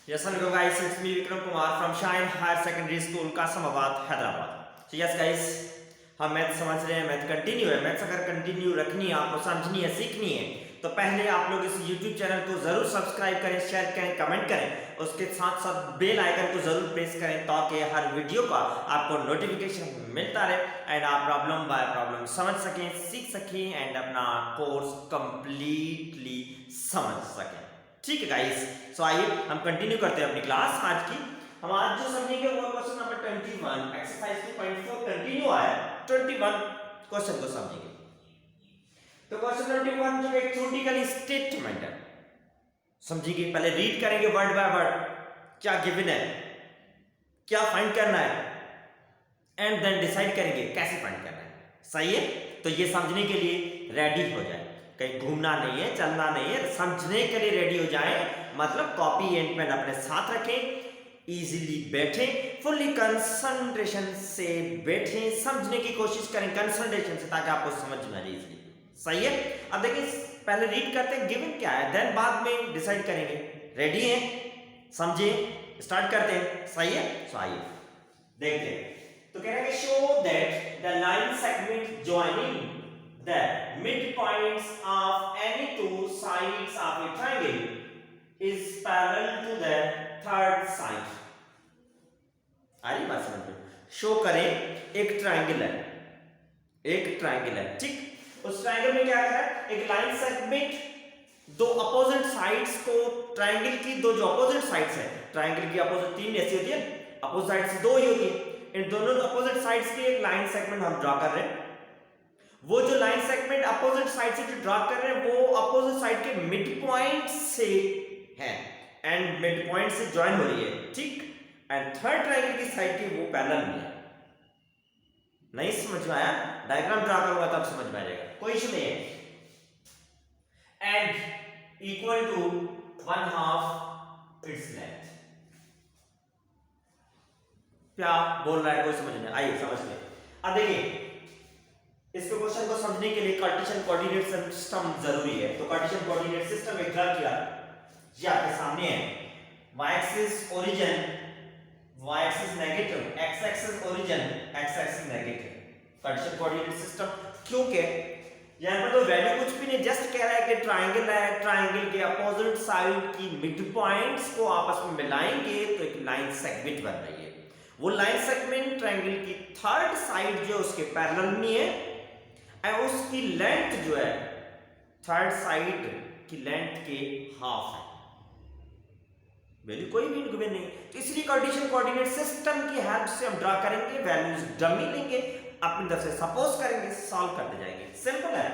Yes, hello guys, it's me Vikram Kumar from Shine Higher Secondary School, Qasimabad, Hyderabad. So yes guys, हम math समझ रहे हैं, math continue है। Maths अगर continue रखनी है, आपको समझनी है, सीखनी है, तो पहले आप लोग इस YouTube चैनल को जरूर सब्सक्राइब करें, शेयर करें, कमेंट करें, उसके साथ साथ बेल आइकन को जरूर प्रेस करें ताकि हर वीडियो का आपको नोटिफिकेशन मिलता रहे एंड आप प्रॉब्लम बाय प्रॉब्लम समझ सकें, सीख सकें एंड अपना कोर्स कंप्लीटली समझ सकें। ठीक है गाइस, सो आइए हम कंटिन्यू करते हैं अपनी क्लास आज की। हम आज जो समझेंगे वो क्वेश्चन नंबर 21 एक्सरसाइज 2.4 कंटिन्यू है। 21 क्वेश्चन को समझेंगे। तो क्वेश्चन 21 जो एक थ्योरेटिकल स्टेटमेंट है, समझिए। पहले रीड करेंगे वर्ड बाय वर्ड, क्या गिवन है, क्या फाइंड करना है एंड देन डिसाइड करेंगे कैसे फाइंड करना है। सही है? तो ये समझने के लिए रेडी हो जाए, कहीं घूमना नहीं है, चलना नहीं है, समझने के लिए रेडी हो जाए। मतलब कॉपी एंड पेन अपने साथ रखें, इजीली बैठें, फुल्ली कंसंट्रेशन से बैठें, समझने की कोशिश करें कंसंट्रेशन से, ताकि आपको समझ में आ जाए इजीली। सही है? अब देखिए, पहले रीड करते हैं गिवन क्या है, देन बाद में डिसाइड करेंगे। रेडी है? समझे, स्टार्ट करते हैं। सही है? सो आइए देखते हैं। तो कह रहे हैं show that the line segment joining the midpoints of any two sides of a triangle is parallel to the third side। आरी बात समझ में? शो करें एक ट्रायंगल है, एक ट्रायंगल है, ठीक। उस ट्रायंगल में क्या है, एक लाइन सेगमेंट दो अपोजिट साइड्स को, ट्रायंगल की दो जो अपोजिट साइड्स है, ट्रायंगल की अपोजिट तीन ऐसी होती है, अपोजिट साइड्स दो ही होती है। इन दोनों अपोजिट साइड्स की एक लाइन सेगमेंट हम ड्रा कर रहे हैं। वो जो लाइन सेगमेंट अपोजिट साइड से जो ड्रा कर रहे हैं वो अपोजिट साइड के मिड पॉइंट से है एंड मिड पॉइंट से ज्वाइन हो रही है, ठीक। एंड थर्ड ट्रायंगल की साइड की वो पैरेलल में है। नहीं समझ में आया? डायग्राम ड्रा करूंगा तब समझ में आ जाएगा, कोई इशू नहीं है। And equal to 1/2 its length. क्या बोल रहा है, कोई समझ में? आइए समझ लें। अब देखिए, इस क्वेश्चन को समझने के लिए कार्टेशियन कोऑर्डिनेट सिस्टम जरूरी है। तो कार्टेशियन कोऑर्डिनेट सिस्टम एक ड्रा किया, ये आपके सामने है। y axis origin, y axis negative, x axis origin, x axis negative. Cartesian coordinate system क्योंकि यहां पर तो वैल्यू कुछ भी नहीं, जस्ट कह रहा है कि ट्रायंगल है, ट्रायंगल के अपोजिट साइड की मिड पॉइंट्स को आपस में मिलाएंगे तो एक लाइन सेगमेंट बन रही है। वो लाइन सेगमेंट ट्रायंगल की थर्ड साइड जो उसके पैरेलल में है और उसकी लेंथ जो है थर्ड साइड की लेंथ के हाफ है। वैल्यू कोई भी गिवन नहीं, तो इसलिए कार्टेशियन कोऑर्डिनेट सिस्टम की हेल्प से हम ड्रा करेंगे, वैल्यूज डमी लेंगे, अपनी तरफ से सपोज करेंगे, सॉल्व करते जाएंगे। सिंपल है।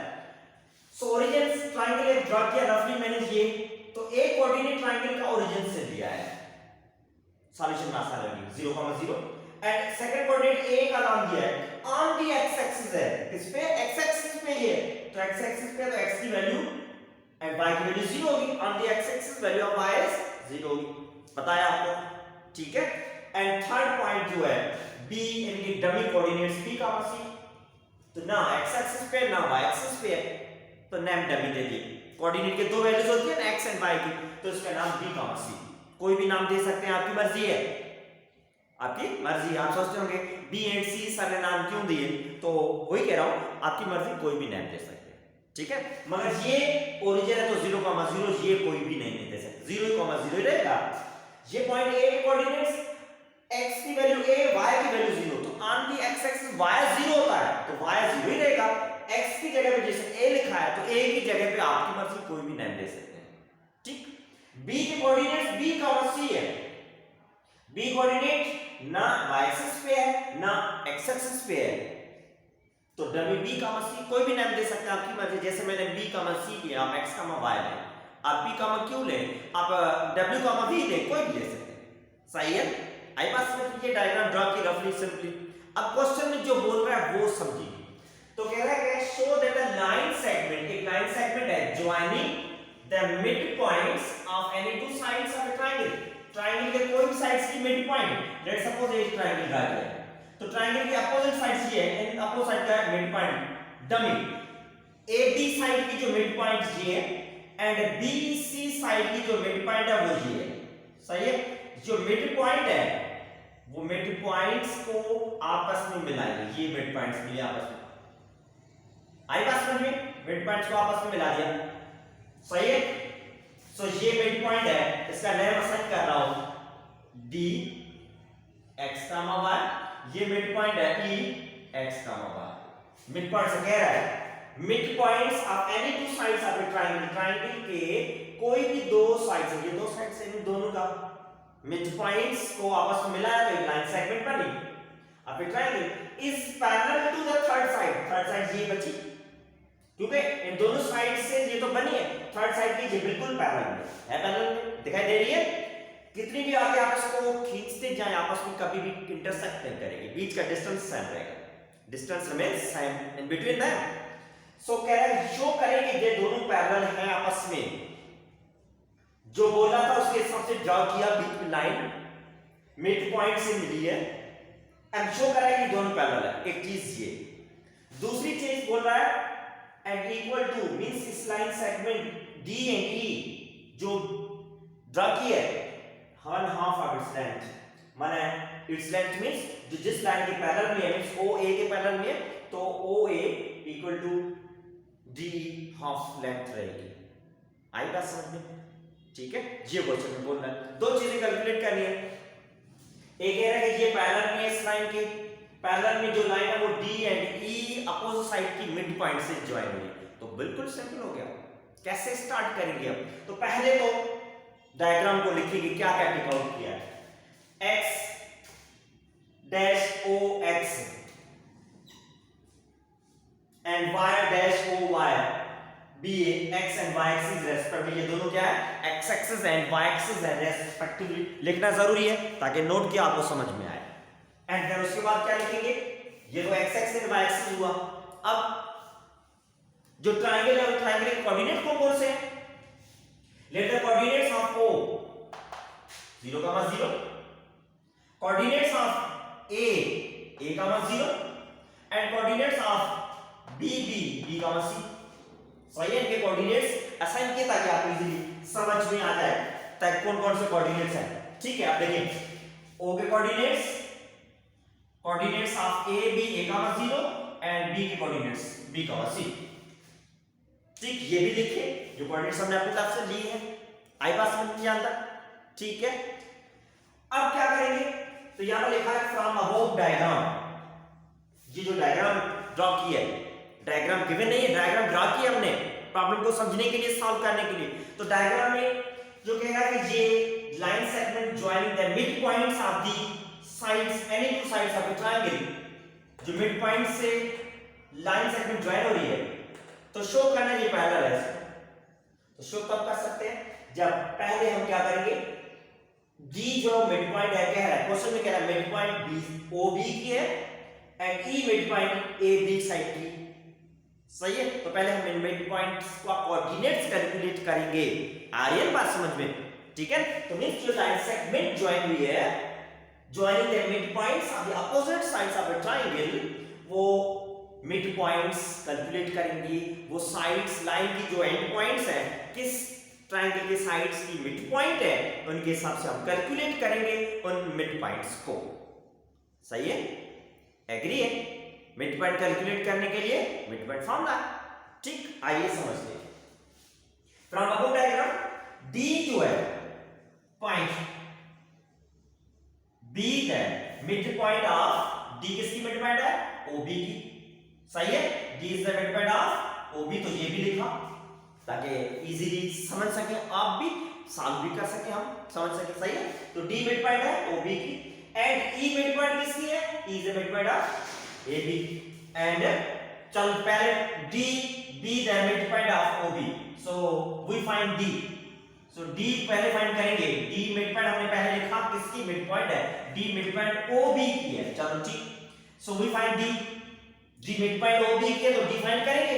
सो ओरिजिन ट्रायंगल एक ड्रा किया रफली मैंने ये, तो ए कोऑर्डिनेट ट्रायंगल का ओरिजिन से लिया है, सॉल्यूशन में आसान होगी 0,0 एंड सेकंड कोऑर्डिनेट ए का नाम दिया है, ऑन दी एक्स एक्सिस है, किस पे? एक्स एक्सिस पे ये, तो एक्स एक्सिस पे तो एक्स की वैल्यू एंड y की वैल्यू 0 होगी। On the x axis value of y is 0 होगी, बताया आपको, ठीक है। एंड थर्ड पॉइंट जो है b, इनकी डमी कोऑर्डिनेट्स b, c, तो ना x एक्सिस पे ना y एक्सिस पे है, तो नेम डमी दे दी। कोऑर्डिनेट के दो वैल्यूज होती है ना, x एंड y की, तो इसका नाम b, c, कोई भी नाम दे सकते हैं, आपकी मर्जी है, आपकी मर्जी। आप सोचते होंगे बी एंड सी सर ने नाम क्यों दिए, तो वही कह रहा हूं, आपकी मर्जी, कोई भी नाम दे सकते हैं, ठीक है। मगर ये ओरिजिन है तो 0,0 ये कोई भी नहीं दे सकते, 0,0 रहेगा। ये पॉइंट ए के कोऑर्डिनेट्स x की वैल्यू a, y की वैल्यू 0, तो on the x axis y 0 होता है, तो y 0 ही रहेगा। x की जगह पे जैसे a लिखा है तो a की जगह पे आपकी मर्जी कोई भी नाम दे सकते हैं, ठीक। b के कोऑर्डिनेट्स b, c है, b कोऑर्डिनेट ना y एक्सिस पे है ना x एक्सिस पे है, तो डमी b, c कोई भी नाम दे सकते हैं, आपकी मर्जी। जैसे मैंने b, c लिया, आप x, y लें, आप p, q लें, आप w, v लें, कोई भी ले सकते हैं। सही है? आई पास में ये डायग्राम ड्रा की रफली सिंपली। अब क्वेश्चन में जो बोल रहा है वो समझिए। तो कह रहा है show that the line segment, एक लाइन सेगमेंट है joining the mid points of any two sides of a triangle. Triangle के कोई भी साइड्स की मिड पॉइंट, लेट्स सपोज एक ट्रायंगल ड्रा किया, तो ट्रायंगल की अपोजिट साइड्स ये है, इन अपोजिट साइड का मिड पॉइंट डमी ए बी साइड की जो मिड पॉइंट ये है एंड बी सी साइड की जो मिड पॉइंट है वो ये है। सही है। जो मिड पॉइंट है वो मिड पॉइंट्स को आपस में मिलाएंगे, ये मिड पॉइंट्स मिले आपस में, आई बात समझ में, मिड पॉइंट्स को आपस में मिला दिया, सही है। सो ये मिड पॉइंट है, इसका नेम असाइन कर रहा हूं डी एक्स कामा वाई, ये मिड पॉइंट है ई x comma y. Mid point से कह रहा है mid points of any two sides of a triangle, triangle के कोई भी दो साइड्स, ये दो साइड्स हैं, इन दोनों का मिड पॉइंट्स को आपस में मिलाया तो एक लाइन सेगमेंट बनी of a triangle is parallel to the third side, third side ये बची क्योंकि इन दोनों साइड से ये तो बनी है, थर्ड साइड की ये बिल्कुल पैरेलल है, पैरेलल में दिखाई दे रही है। कितनी भी आगे आप इसको खींचते जाएं आपस में कभी भी इंटरसेक्ट नहीं करेंगे, बीच का डिस्टेंस सेम रहेगा, distance remains same in between them. So कह रहा है शो करेंगे ये दोनों पैरेलल हैं आपस में, जो बोला था उसके हिसाब से ड्रॉ किया बीच लाइन मिड पॉइंट से मिली है, एंड शो करा है कि दोनों पैरेलल है, एक चीज ये। दूसरी चीज बोल रहा है एंड इक्वल टू मींस इस लाइन सेगमेंट डी एंड ई जो ड्रॉ की है 1/2 ऑफ इट्स लेंथ, माने इट्स लेंथ मींस जो जिस लाइन के पैरेलल में है, मींस ओ ए के पैरेलल में है, तो O A equal to D half length रहेगी, आई बात समझ में, ठीक है। ये क्वेश्चन में बोल रहा है दो चीजें कैलकुलेट करनी है, एक कह रहा है कि ये पैरेलल में इस लाइन के पैरेलल में जो लाइन है वो D and E opposite side की मिड पॉइंट से ज्वाइन हुई, तो बिल्कुल सिंपल हो गया। कैसे स्टार्ट करेंगे अब, तो पहले तो डायग्राम को लिखेंगे, क्या क्या टिक आउट किया है, x dash o x and y dash o y be x and y axis respectively, ये दोनों क्या है x axis and y axis है रेस्पेक्टिवली, लिखना जरूरी है ताकि नोट किया आपको समझ में आए। एंड फिर उसके बाद क्या लिखेंगे, ये तो x axis and y axis हुआ। अब जो ट्रायंगल है वो ट्रायंगल के कोऑर्डिनेट कौन से हैं, let the coordinates of o 0, 0, coordinates of a 0 and coordinates of b b c, सही है। इनके कोऑर्डिनेट्स असाइन किए ताकि आप इजीली समझ में आ जाए ताकि कौन कौन से कोऑर्डिनेट्स हैं, ठीक है। आप देखिए o के coordinates of a b a 0 and b के कोऑर्डिनेट्स b c, ठीक, ये भी लिखिए जो कोऑर्डिनेट्स हमने अपनी तरफ से ली है, आई बात समझ में आता, ठीक है। अब क्या करेंगे, तो यहां पर लिखा है फ्रॉम अबव डायग्राम, ये जो डायग्राम ड्रॉ किया है, डायग्राम गिवन नहीं है, डायग्राम ड्रॉ किया हमने प्रॉब्लम को समझने के लिए, सॉल्व करने के लिए। तो डायग्राम में जो कह रहा है कि ये line segment joining the mid points of the sides any two sides of a triangle, जो मिड पॉइंट से लाइन सेगमेंट जॉइन हो रही है, तो शो करना ये पैरेलल है, तो शो कब कर सकते हैं, जब पहले हम क्या करेंगे, डी जो मिड पॉइंट है, कह रहा है क्वेश्चन में कह रहा है mid point B O B की है and E mid point A B side की, सही है। तो पहले हम मिड पॉइंट्स का कोऑर्डिनेट्स कैलकुलेट करेंगे, आ रही है बात समझ में, ठीक है। तो मींस जो लाइन सेगमेंट जॉइन हुई है, joining the mid points of the opposite sides of a triangle, वो मिड पॉइंट्स कैलकुलेट करेंगे, वो साइड्स लाइन की जो एंड पॉइंट्स हैं, किस ट्रायंगल के साइड्स की मिड पॉइंट है, उनके हिसाब से हम कैलकुलेट करेंगे उन मिड पॉइंट्स को, सही है, एग्री है। मिड पॉइंट कैलकुलेट करने के लिए मिड पॉइंट फॉर्मूला, ठीक, आइए समझ लें। फ्रॉम अबव डायग्राम डी जो है पॉइंट, बी है मिड पॉइंट ऑफ, डी किसकी मिड पॉइंट है, ओबी की, सही है, D is the mid point of OB, तो ये भी लिखा ताकि इजीली समझ सके, आप भी सॉल्व भी कर सके, हम समझ सके, सही है। तो डी मिड पॉइंट है ओबी की एंड ई मिड पॉइंट किसकी है, E is the mid point of AB and चल पहले D B the midpoint of OB, so we find D, so D पहले फाइंड करेंगे, D midpoint हमने पहले लिखा किसकी midpoint है, D midpoint OB की है, चलो ठीक, so we find D midpoint OB की है तो D फाइंड करेंगे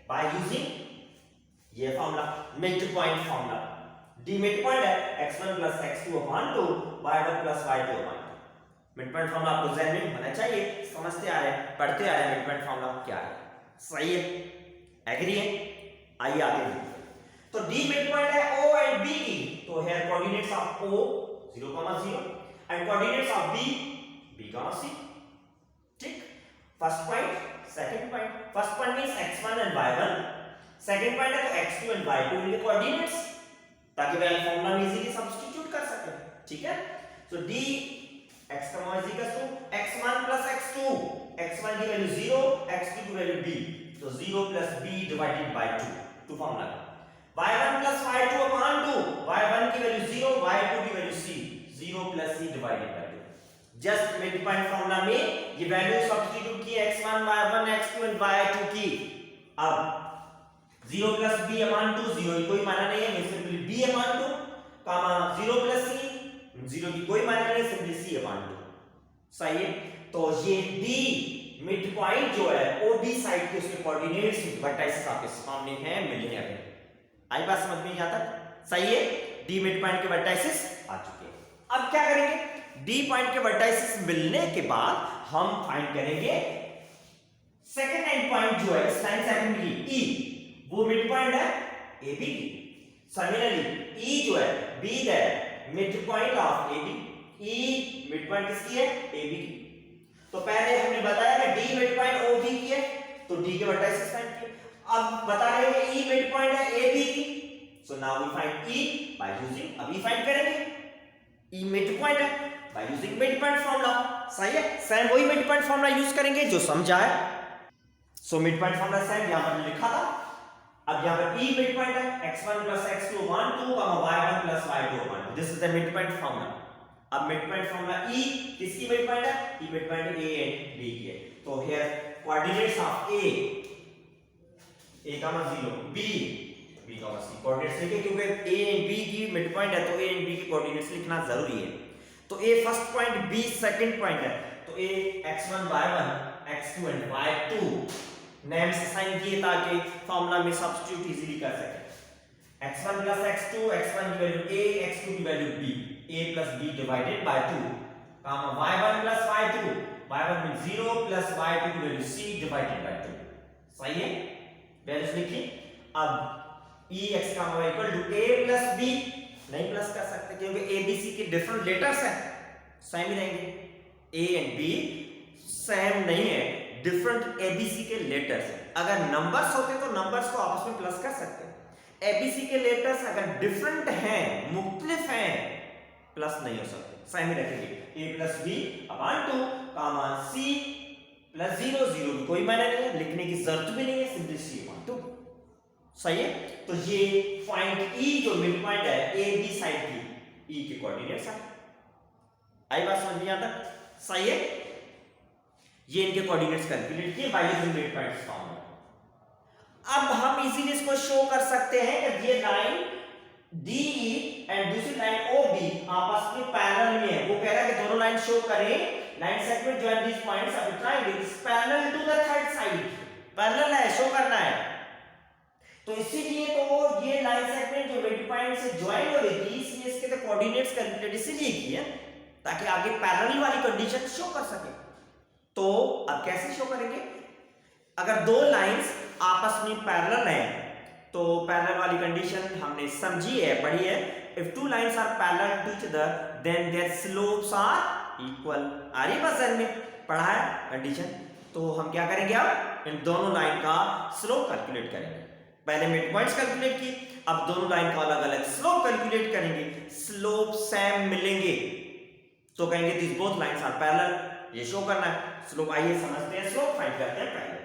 by using ये formula midpoint formula, D midpoint है x1 plus x2 upon 2 y1 plus y2 upon 2, mid point formula आपको ध्यान में होना चाहिए, समझते आ रहे हैं, पढ़ते आ रहे हैं मिड पॉइंट फॉर्मूला क्या है, सही है, एग्री है। आइए आगे देखते हैं। तो डी मिड पॉइंट है O एंड B की, तो here coordinates of O 0,0 and coordinates of B B, C। ठीक, first point, second point. First point means x1 and y1, second point है तो x2 एंड y2 के coordinates, ताकि वह formula में इजीली सब्स्टिट्यूट कर सके। ठीक है, तो d x, x1 plus x2, x1 की वैल्यू 0, x2 की वैल्यू b, तो 0 plus b divided by 2 two formula. y1 plus y2 upon 2, y1 की वैल्यू 0, y2 की value c, 0 plus c divided by 2। Just mid point formula में ये value substitute की x1 y1 x2 and y2 की। अब 0 plus b upon 2, 0 की कोई माना नहीं है, सिंपली b upon 2, कामा 0 plus c, 0 की कोई माना नहीं है, सिंपली c upon 2। सही है, तो ये d मिड पॉइंट जो है OB साइड के उसके कोऑर्डिनेट्स वर्टाइसेस आपके सामने हैं, मिलने आए। आई बात समझ में यहां तक? सही है, d मिड पॉइंट के वर्टाइसेस आ चुके हैं। अब क्या करेंगे, d पॉइंट के वर्टाइसेस मिलने के बाद हम फाइंड करेंगे सेकंड एंड पॉइंट जो है इस लाइन सेगमेंट की E, वो मिड पॉइंट है AB की। सिमिलरली E जो है B that mid point of AB, E mid point किसकी है? AB की। तो पहले हमने बताया कि D मिड पॉइंट OB की है, तो D के वर्टाइसेस फाइंड किए। अब बता रहे हैं E मिड पॉइंट है AB की, so now we find E by using, अभी फाइंड करेंगे E मिड पॉइंट है by using mid point formula. सही है, सेम वही मिड पॉइंट फार्मूला यूज करेंगे जो समझा है। So mid point formula same यहां पर लिखा था। अब यहां पर E मिड पॉइंट है x1 plus x2 upon 2, y1 plus y2 upon 2, this is the mid point formula. अब मिड पॉइंट फार्मूला E किसकी मिड पॉइंट है? E mid point A and B की है। तो here coordinates of A 0, B C coordinates लिखे, क्योंकि A and B की mid point है तो A एंड B के कोऑर्डिनेट्स लिखना जरूरी है। तो A first point, B second point है, तो A x1 y1 x2 and y2 names assign किए ताकि फार्मूला में सब्स्टिट्यूट इजीली कर सके। x1 plus x2, x1 की वैल्यू A, x2 की value B, A plus B divided by 2, comma y1 plus y2, y1 में 0 plus y2 की value C divided by 2। सही है, वैल्यूज लिखी। अब E x का y equal to A plus B, नहीं प्लस कर सकते क्योंकि A B C के डिफरेंट लेटर्स हैं, सेम ही रहेंगे। A एंड B सेम नहीं है, डिफरेंट ABC के लेटर्स हैं। अगर नंबर्स होते तो नंबर्स को आपस में प्लस कर सकते हैं। ABC के लेटर्स अगर डिफरेंट हैं, मुख्तलिफ हैं, प्लस नहीं हो सकते, सेम ही रखेंगे। A plus B upon 2, comma C plus 0, 0 की कोई मायने नहीं है, लिखने की जरूरत भी नहीं है, सिंपली C upon 2। सही है, तो ये पॉइंट E जो मिड पॉइंट है AB साइड की, E के कोऑर्डिनेट्स हैं। आई बात समझ में यहां तक? सही है, ये इनके कोऑर्डिनेट्स कैलकुलेट किए bye using mid point formula. अब हम इजीली इसको शो कर सकते हैं कि ये लाइन DE एंड दूसरी लाइन OB आपस में पैरेलल में है। वो कह रहा है कि दोनों लाइन शो करें, line segment join these points of the triangle is parallel to the third side. Parallel है, शो करना है, तो इसीलिए तो ये लाइन सेगमेंट जो मिड पॉइंट से ज्वाइन हो रही थी, इसलिए इसके तो कोऑर्डिनेट्स कैलकुलेट इसीलिए किए ताकि आगे पैरेलल वाली कंडीशन शो कर सके। तो अब कैसे शो करेंगे? अगर दो लाइंस आपस में पैरेलल हैं तो पैरेलल वाली कंडीशन हमने समझी है, पढ़ी है। If two lines are parallel to each other then their slopes are equal. आ रही बात समझ में? पढ़ा है कंडीशन। तो हम क्या करेंगे, अब इन दोनों लाइन का स्लोप कैलकुलेट करेंगे। पहले मिड पॉइंट्स कैलकुलेट की, अब दोनों लाइन का अलग अलग स्लोप कैलकुलेट करेंगे। स्लोप सेम मिलेंगे तो कहेंगे this both lines are parallel, ये शो करना है। स्लोप आइए समझते हैं, स्लोप फाइंड करते हैं पहले।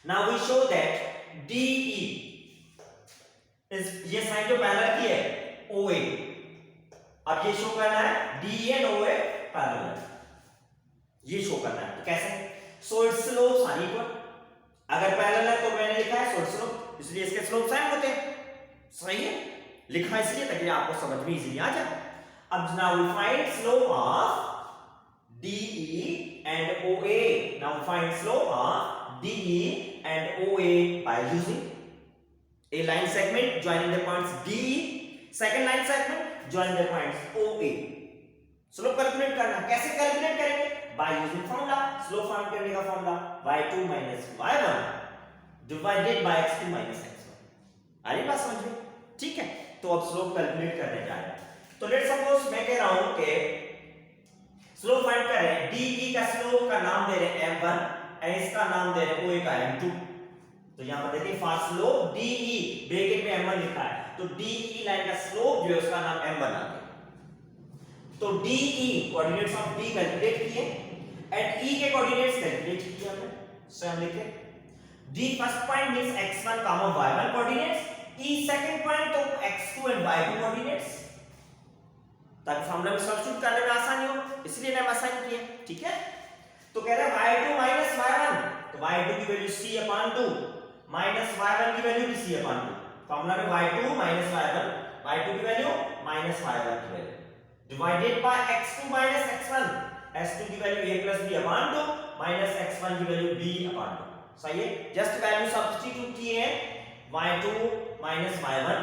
Now we show that DE इस ये साइन जो पैरेलल की है OA, अब ये शो करना है DE एंड OA पैरेलल है, ये शो करना है। तो कैसे? So its slopes are equal. अगर पैरेलल है तो मैंने लिखा है सो इट्स स्लोप, इसलिए इसके स्लोप सेम होते हैं। सही है, लिखा इसलिए ताकि आपको समझ में इजीली आ जाए। अब now we find slope of DE and OA. Now find slope of DE and OA by using a line segment joining the points DE, second line segment joining the points OA. Slope calculate करना, कैसे calculate करेंगे? By using formula. Slope find करने का formula y2 minus y1 divided by x2 minus x1. आ रही बात समझ में? ठीक है, तो अब स्लोप कैलकुलेट करने जा रहे हैं। तो लेट्स सपोज मैं कह रहा हूं कि स्लोप फाइंड कर रहे हैं, DE का स्लोप का नाम दे रहे हैं m1 और इसका नाम दे रहे हैं OA का m2। तो यहां पर देखिए फॉर स्लोप DE ब्रैकेट में m1 लिखा है, तो DE लाइन का स्लोप जो है उसका नाम m1 आ गया। तो DE coordinates of D calculate किए एंड E के कोऑर्डिनेट्स कैलकुलेट किए हमने। सो हम लिखते हैं D first point means x1, y1 coordinates, E second point तो x2 एंड y2 कोऑर्डिनेट्स, ताकि फॉर्मूला में सब्स्टिट्यूट करने में आसानी हो, इसलिए मैंने असाइन किया। ठीक है, तो कह रहे हैं y2 माइनस y1, तो y2 की वैल्यू c/2 माइनस y1 की वैल्यू भी c/2। फॉर्मूला में y2 माइनस y1, y2 की वैल्यू माइनस y1 की value divided by x2 minus x1, x2 की value a plus b/2 minus x1 की value b/2। सही है, जस्ट वैल्यू सब्स्टिट्यूट किए हैं, y2 माइनस y1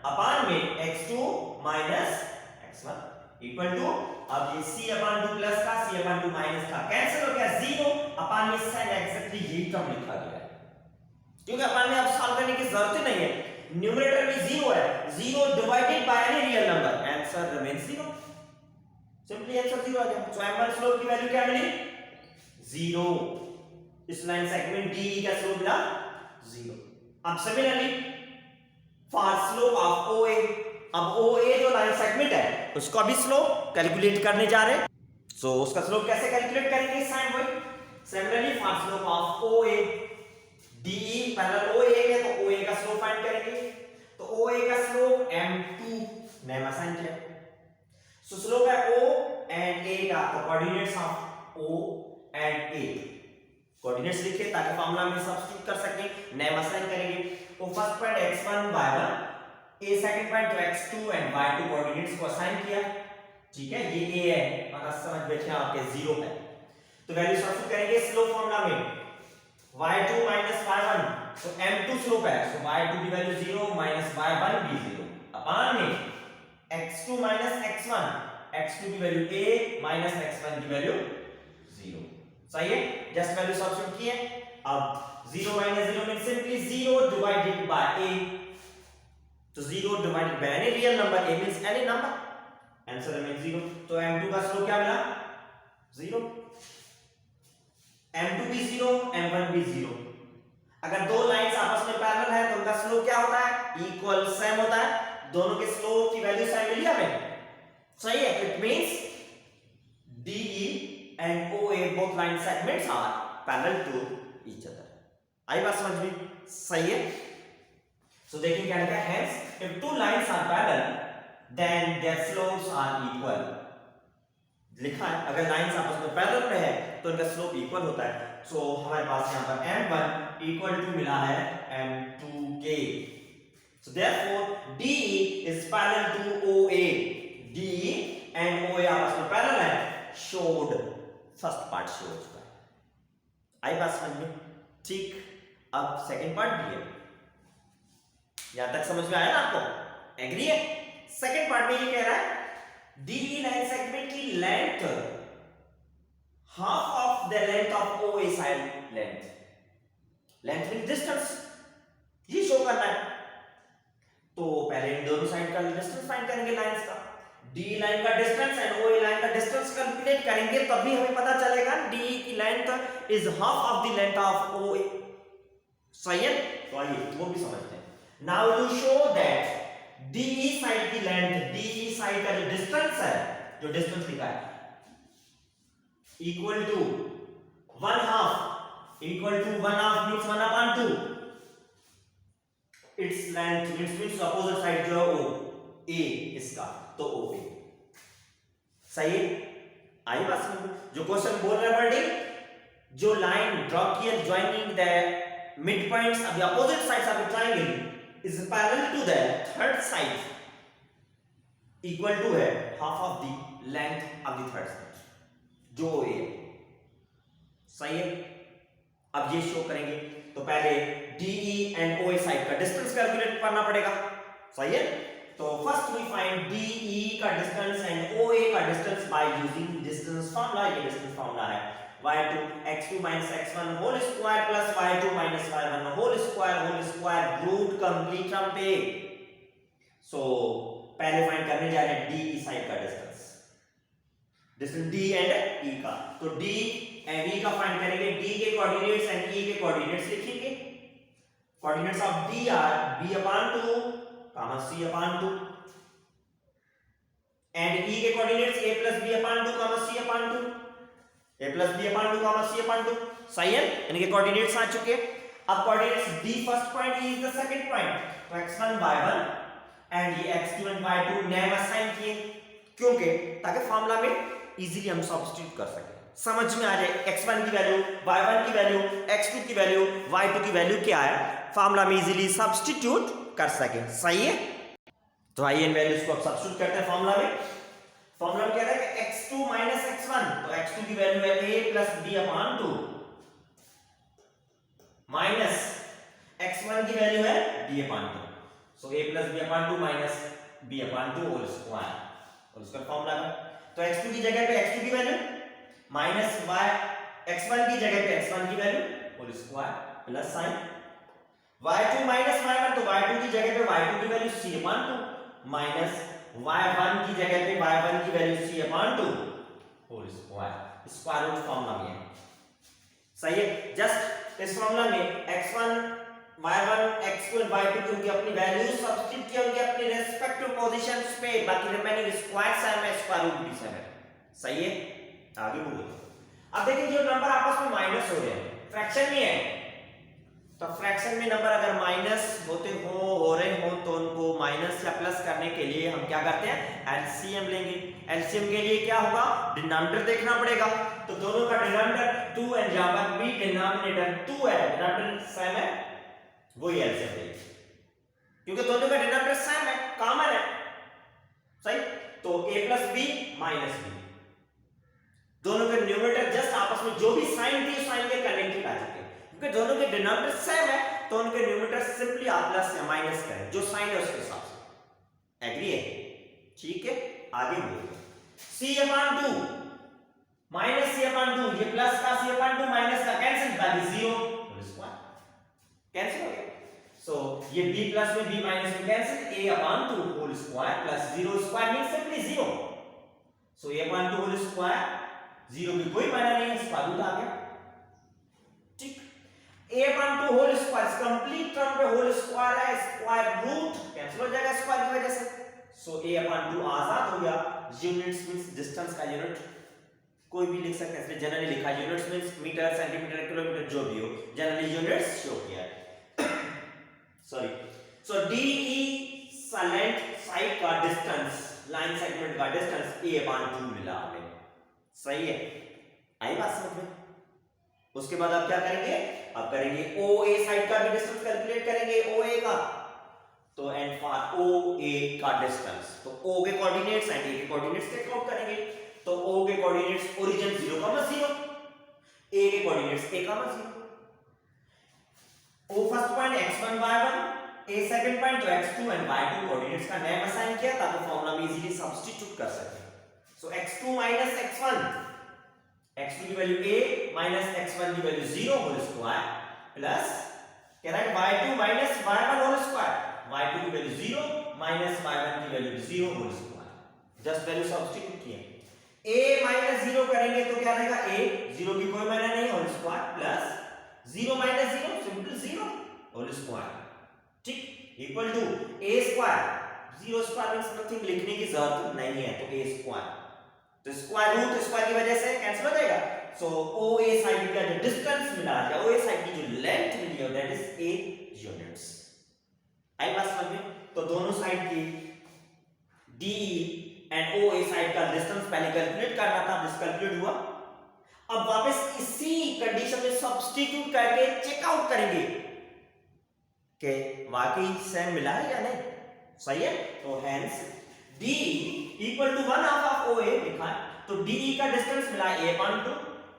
अपान में x2 minus x1 equal to, अब ये c/2 प्लस का c/2 माइनस का कैंसिल हो गया, 0 अपान में साइन एग्जैक्टली यही टर्म लिखा गया है, क्योंकि अपान में अब सॉल्व करने की जरूरत ही नहीं है, न्यूमरेटर में 0 है, 0 divided by any real number, answer remains 0, simply answer 0 आ गया। सो m1 स्लोप की वैल्यू क्या मिली? 0। इस लाइन सेगमेंट DE का स्लोप मिला 0। अब similarly for slope of OA, अब OA जो लाइन सेगमेंट है उसका भी स्लोप कैलकुलेट करने जा रहे हैं। सो उसका स्लोप कैसे कैलकुलेट करेंगे? सेम वही, similarly for slope of OA, DE parallel OA है तो OA का स्लोप फाइंड करेंगे, तो OA का स्लोप m2 नेम असाइन किया। सो स्लोप है O एंड A का, तो coordinates of O and A coordinates लिखे ताकि फार्मूला में सब्स्टिट्यूट कर सकें, नेम असाइन करेंगे। तो first point x1 y1, a second point तो x2 एंड y2 कोऑर्डिनेट्स को असाइन किया। ठीक है, ये a है और समझ बैठे आपके 0 है, तो वैल्यू सब्स्टिट्यूट करेंगे स्लोप फार्मूला में, y2 y1, तो m2 स्लोप है, सो y2 की वैल्यू 0 माइनस y1 भी 0 अपान में x2 x1, x2 की वैल्यू a माइनस x1 की वैल्यू 0। सही है, जस्ट वैल्यू सब्स्टिट्यूट किए। अब 0 minus 0 means simply 0 divided by a, तो 0 divided by any real number, a means any number, answer remains 0। तो m2 का स्लोप क्या मिला? 0। m2 भी 0, m1 भी 0। अगर दो लाइंस आपस में पैरेलल है तो उनका स्लोप क्या होता है? इक्वल, सेम होता है, दोनों के स्लोप की वैल्यू सेम मिली हमें। सही है, it means DE and OA both line segments are parallel to each other। आई बात समझ में? सही है, सो देखिए क्या लिखा है, hence if two lines are parallel then their slopes are equal। लिखा है अगर लाइंस आपस में पैरेलल में है तो उनका स्लोप इक्वल होता है। सो हमारे पास यहां पर m1 इक्वल टू मिला है m2 के, so therefore DE is parallel to OA, DE and OA आपस में पैरेलल है, showed, फर्स्ट पार्ट शो हो चुका है। आई बात समझ में? ठीक, अब सेकंड पार्ट भी है, यहां तक समझ में आया ना आपको? एग्री है? सेकंड पार्ट में ये कह रहा है DE लाइन सेगमेंट की length half of the length of OA side length, length means distance, ये शो करना है। तो पहले इन दोनों साइड का डिस्टेंस फाइंड करेंगे लाइंस का, DE लाइन का डिस्टेंस एंड OA लाइन का डिस्टेंस कैलकुलेट करेंगे, तभी हमें पता चलेगा DE की length is half of the length of OA। सही है, तो आइए वो भी समझते हैं। Now to show that DE side की लेंथ, DE साइड का जो डिस्टेंस है, जो डिस्टेंस लिखा है equal to 1/2, equal to 1/2 means 1/2 its length means opposite side जो है O, A इसका, तो OA। सही है, आई बात समझ में? जो क्वेश्चन बोल रहा है वर्डिंग, जो लाइन ड्रॉ किया joining the mid points of the opposite sides of the triangle is parallel to the third side, equal to है half of the length of the third side जो OA है। सही है, अब ये show करेंगे तो पहले DE एंड OA साइड का डिस्टेंस कैलकुलेट करना पड़ेगा। सही है, तो फर्स्ट वी फाइंड DE का डिस्टेंस एंड OA का distance by using distance formula. ये डिस्टेंस फार्मूला है y2 x2 minus x1 whole square plus y2 minus y1 whole square root complete from पे। सो पहले फाइंड करने जा रहे हैं डी ई साइड का डिस्टेंस डी एंड ई का। तो डी एंड ई का फाइंड करेंगे। डी के कोऑर्डिनेट्स एंड ई के कोऑर्डिनेट्स लिखेंगे। Coordinates of D are b/2 c/2 and E के coordinates a + b/2 c/2 a + b/2 c/2। सही है, इनके कोऑर्डिनेट्स आ चुके। अब coordinates d first point, e is the second point. तो x1 y1 एंड ये x2 and y2 name assign किए, क्योंकि ताकि फार्मूला में इजीली हम सब्स्टिट्यूट कर सकें, समझ में आ जाए x1 की वैल्यू, y1 की वैल्यू, x2 की वैल्यू, y2 की वैल्यू क्या है, फार्मूला में इजीली सब्स्टिट्यूट कर सकें। सही है, तो आइए इन वैल्यूज को अब सब्स्टिट्यूट करते हैं फार्मूला में। फार्मूला में क्या है कि x2 minus x1, तो x2 की वैल्यू है a plus b/2 minus x1 की वैल्यू है b/2, so a plus b/2 minus b/2 whole square, और उसका फार्मूला है। तो x2 की जगह पे x2 की वैल्यू माइनस y, x1 की जगह पे x1 की value whole square plus sign y2 minus y1, तो y2 की जगह पे y2 की वैल्यू c/2 माइनस y1 की जगह पे y1 की value c/2 whole square, square root formula में है। सही है, जस्ट इस फार्मूला में x1 y1 x2 और y2 की उनकी अपनी वैल्यू सब्स्टिट्यूट किया उनके अपने रेस्पेक्टिव पोजीशंस पे, बाकी रिमेनिंग स्क्वायर सेम है, स्क्वायर रूट भी सेम है। सही है, आगे बोलो। अब देखिए जो नंबर आपस में माइनस हो रहे हैं, फ्रैक्शन में है, तो फ्रैक्शन में नंबर अगर माइनस हो रहे हो तो उनको माइनस या प्लस करने के लिए हम क्या करते हैं, एलसीएम लेंगे। एलसीएम के लिए क्या होगा, डिनोमिनेटर देखना पड़ेगा। तो दोनों का डिनोमिनेटर 2 है, जहां पर भी डिनोमिनेटर 2 है, डिनोमिनेटर सेम है, वही एलसीएम लेंगे, क्योंकि दोनों का डिनोमिनेटर सेम है, कॉमन है। सही, तो a + b - b, दोनों के न्यूमरेटर जस्ट आपस में जो भी साइन थी साइन के कनेक्टेड आ चुके हैं, क्योंकि दोनों के डिनोमिनेटर सेम है, तो उनके न्यूमरेटर सिंपली आप प्लस या माइनस करें, जो साइन है उसके हिसाब से। एग्री है, ठीक है, आगे बोलिए। c/2 माइनस c/2, ये प्लस का c/2 माइनस का कैंसिल, बाकी 0 होल स्क्वायर कैंसिल हो गया। सो ये b प्लस में b माइनस में cancel, a/2 whole square plus 0 square means simply 0। So a/2 whole square, 0 की कोई मायने नहीं है, स्क्वायर रूट आ गया। ठीक, a/2 whole square complete term पे होल स्क्वायर है, स्क्वायर रूट कैंसिल हो जाएगा स्क्वायर की वजह से। सो a/2 आजाद हो गया। यूनिट्स मींस डिस्टेंस का यूनिट कोई भी लिख सकते हैं, इसलिए जनरली लिखा units means metre, centimetre, kilometre, जो भी हो, जनरली यूनिट्स शो किया है। Sorry, so DE length side का डिस्टेंस, लाइन सेगमेंट का डिस्टेंस a/2 मिला हमें। सही है, आई बात समझ में। उसके बाद आप क्या करेंगे, आप करेंगे OA साइड का भी डिस्टेंस कैलकुलेट करेंगे, OA का। तो एंड फॉर OA का डिस्टेंस, तो O के कोऑर्डिनेट्स एंड A के कोऑर्डिनेट्स टेक आउट करेंगे। तो O के कोऑर्डिनेट्स ओरिजिन 0,0, A के coordinates 1,0। O first point x1 y1, A second point, तो x2 एंड y2 कोऑर्डिनेट्स का नेम असाइन किया ताकि फार्मूला में इजीली सब्स्टिट्यूट कर सकें। सो x2 minus x1, x2 की वैल्यू a माइनस x1 की वैल्यू 0 होल स्क्वायर प्लस कह रहा है y2 minus y1 whole square, y2 की वैल्यू 0 माइनस y1 की value 0 whole square, just value substitute किए। a माइनस 0 करेंगे तो क्या रहेगा, a 0 की कोई मायने नहीं, whole square plus 0 minus 0 simple 0 whole square, ठीक, equal to a square, 0 square means nothing, लिखने की जरूरत नहीं है, तो a स्क्वायर, तो स्क्वायर रूट स्क्वायर की वजह से कैंसिल हो जाएगा। सो OA साइड का जो डिस्टेंस मिला है, OA साइड की जो लेंथ मिली है, दैट इज 8 यूनिट्स। आई बात समझ में। तो दोनों साइड की DE एंड OA साइड का डिस्टेंस पहले कैलकुलेट करना था, दिस कैलकुलेट हुआ। अब वापस इसी कंडीशन में सब्स्टिट्यूट करके चेक आउट करेंगे कि वाकई सेम मिला है या नहीं। सही है, तो hence DE equal to 1/2 OA लिखा है, तो DE का डिस्टेंस मिला है a/2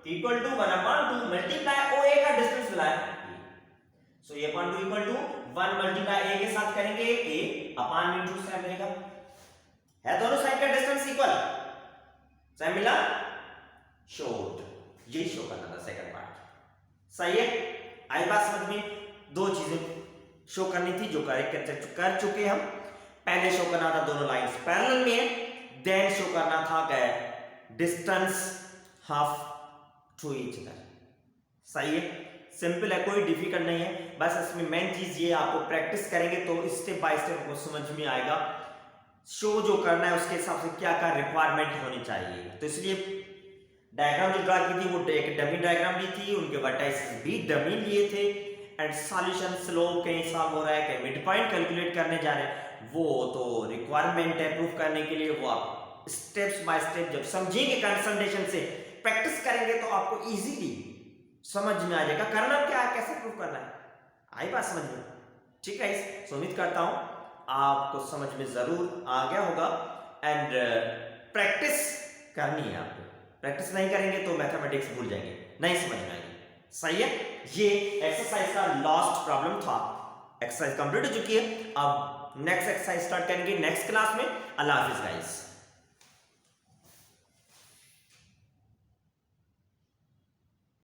equal to 1/2 multiply OA का डिस्टेंस मिला है। So a/2 equal to 1 multiply a के साथ करेंगे a/2 सेम मिलेगा, है दोनों साइड का डिस्टेंस इक्वल, सेम मिला, शॉर्ट, ये शो कर सही है, आई बात समझ में। दो चीजें शो करनी थी जो कर चुके हम। पहले शो करना था दोनों लाइंस पैरेलल में है, देन शो करना था distance half to each other. सही है, सिंपल है, कोई डिफिकल्ट नहीं है। बस इसमें मेन चीज ये आपको प्रैक्टिस करेंगे तो स्टेप बाय स्टेप आपको समझ में आएगा शो जो करना है उसके हिसाब से क्या क्या रिक्वायरमेंट होनी चाहिए। तो इसलिए डायग्राम जो ड्रा की थी वो एक डमी डायग्राम ली थी, उनके वर्टाइसेस भी डमी लिए थे, एंड सॉल्यूशन स्लोप कहीं सॉल्व हो रहा है, कहीं मिड पॉइंट कैलकुलेट करने जा रहे हैं, वो तो रिक्वायरमेंट है प्रूफ करने के लिए। वो आप स्टेप्स बाय स्टेप जब समझेंगे कंसंट्रेशन से प्रैक्टिस करेंगे तो आपको इजीली समझ में आ जाएगा करना क्या है, कैसे प्रूफ करना है। आई बात समझ में? ठीक है, इस उम्मीद करता हूं आपको समझ में जरूर आ गया होगा। एंड प्रैक्टिस करनी है आपको, प्रैक्टिस नहीं करेंगे तो मैथमेटिक्स भूल जाएंगे, नहीं समझ में आएगी। सही है, ये एक्सरसाइज का लास्ट प्रॉब्लम था। एक्सरसाइज कंप्लीट हो चुकी है, अब नेक्स्ट एक्सरसाइज स्टार्ट करेंगे नेक्स्ट क्लास में। अल्लाह हाफिज गाइस।